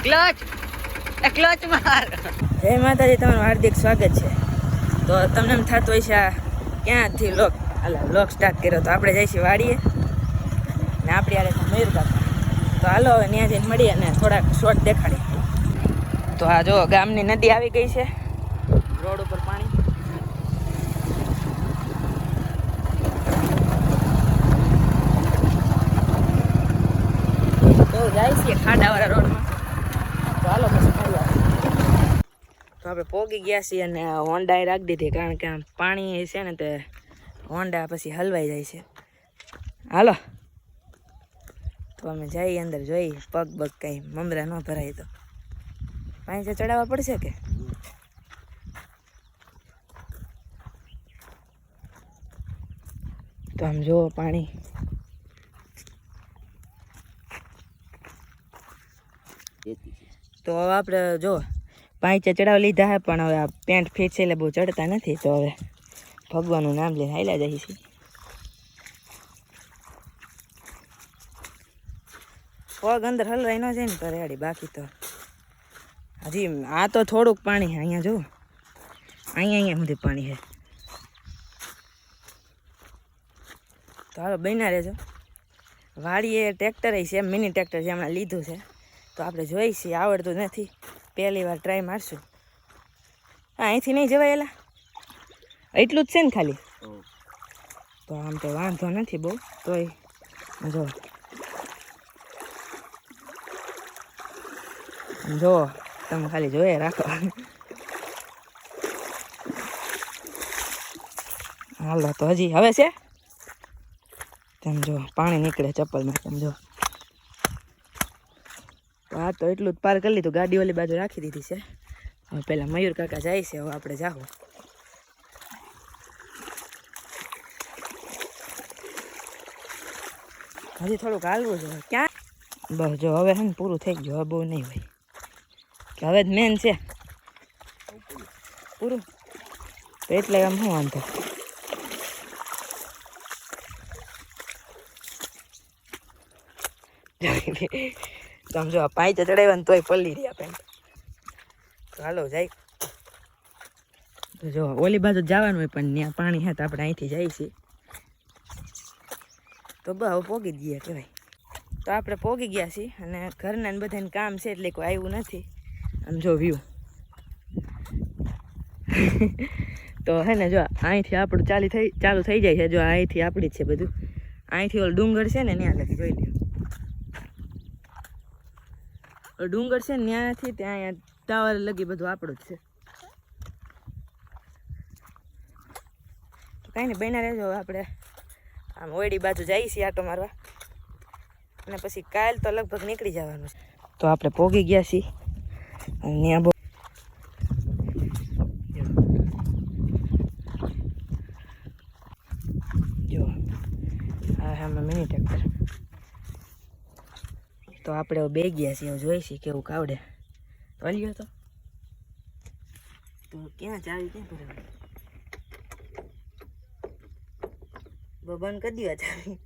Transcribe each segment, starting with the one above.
Clutch એ clutch માર. જય માતાજી, તમારું હાર્દિક સ્વાગત છે. તો તમને એમ થતું હોય છે આ ક્યાંથી લોક સ્ટાર્ટ કર્યો, તો આપણે જઈશું વાડીએ ને આપણી આરે મયુર કાકા. તો હાલો હવે ત્યાં જઈને મળીએ અને થોડાક શોર્ટ દેખાડીએ. તો આ જો ગામની નદી આવી ગઈ છે, રોડ ઉપર પાણી. તો જાય છે ખાડાવાળા રોડમાં. તો હાલો પછી મળીએ. તો આપણે પોગી ગયા છીએ અને હોન્ડાએ રાખી દીધી, કારણ કે આમ પાણી છે ને તે હોન્ડા પછી હલવાઈ જાય છે. હાલો તો અમે જઈએ અંદર, જોઈએ પગ બગ કંઈ મમરા ન ભરાય તો પાણી ચડાવવા પડશે કે. તો આમ જુઓ પાણી. તો હવે આપણે જો પાંચે ચડાવી લીધા હે, પણ હવે આ પેન્ટ ફિટ છે એટલે બહુ ચડતા નથી. તો હવે ભગવાનનું નામ લઈને હાલ્યા જાય છે. પગ અંદર હલવાઈ ન જાય ને તો રેડી, બાકી તો હજી આ તો થોડુંક પાણી છે. અહીંયા જુઓ, અહીંયા સુધી પાણી છે. તો હાલો બન્યા રહેજો. વાડીએ ટ્રેક્ટર છે, મિની ટ્રેક્ટર છે, હમણાં લીધું છે. તો આપણે જોઈ છીએ, આવડતું નથી, પહેલી વાર ટ્રાય મારશું. અહીંથી નહીં જવાય એલા, એટલું જ છે ને ખાલી. તો આમ તો વાંધો નથી બહુ, તોય જો જો તમે ખાલી જોઈએ રાખો. હાલો તો હજી હવે છે, તમે જો પાણી નીકળે ચપ્પલમાં, તમે જો. તો આ તો એટલું જ પાર કરી લીધું, ગાડી ઓલી બાજુ રાખી દીધી છે. હવે પહેલાં મયુર કાકા જાય છે, હવે આપણે જાઓ. હજી થોડુંક હાલવું છે. ક્યાં બસ જો હવે છે ને પૂરું થઈ ગયું, હવે બહુ નહીં હોય કે હવે જ મેન છે પૂરું. તો એટલે આમ શું વાંધો. તમે જો પાંચ ચડાવ્યા ને તોય પલ્લી રહ્યા પેન્ટ. તો હાલો જાય. તો જો ઓલી બાજુ જવાનું હોય, પણ ત્યાં પાણી છે તો આપણે અહીંથી જઈએ છીએ. તો બહુ પોગી જ ગયા કહેવાય. તો આપણે પોગી ગયા છીએ અને ઘરના બધાને કામ છે એટલે કોઈ આવ્યું નથી. આમ જો વ્યૂ. તો હે ને જો અહીંથી આપણું ચાલુ થઈ જાય છે. જો અહીંથી આપણી જ છે બધું. અહીંથી ઓલો ડુંગર છે ને ત્યાં લગી જોઈ લ્યો. ડુંગર છે ને ત્યાંથી ત્યાં ટાવર લગી બધું આપણું જ છે. તો કાંઈ નહીં, બન્યા રહેજો. આપણે આમ ઓયડી બાજુ જઈએ છીએ આટો મારવા, અને પછી કાલ તો લગભગ નીકળી જવાનું છે. તો આપણે પોગી ગયા છીએ અને ત્યાં બહુ જો હા મિની ટ્રેક્ટર. તો આપણે બે ગયા છીએ, જોઈ છીએ કેવું કાવડે. વળ્યો તો ક્યાં ચાવી ક્યાં ભરવાની, બંધ કરી દીવા ચાવી.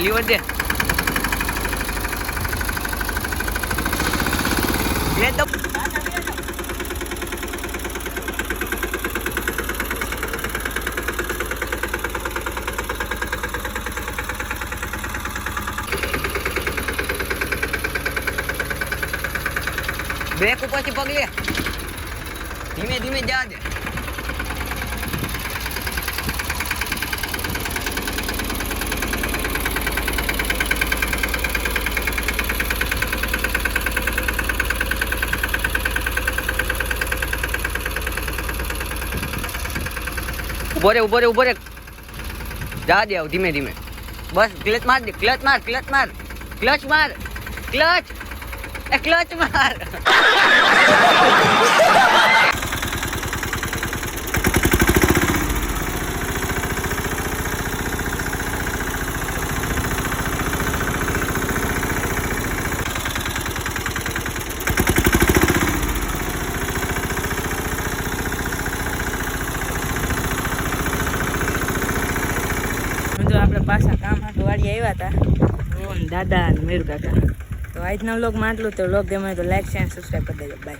લીવર દે લે તો. બ્રેક ઉપરથી પગ લે, ધીમે ધીમે જા દે. ઉભો રે જા દે ધીમે ધીમે. બસ ક્લચ માર દે, ક્લચ માર ક્લચ એ ક્લચ માર. આપણે પાછા કામ હાટું વાળી આવ્યા હતા હું ને દાદા અને મેરુ કાકા. તો આજના વ્લોગમાં આટલું. તો વ્લોગ ગમે તો લાઈક શેર સબસ્ક્રાઈબ કરી દેજો. બાય.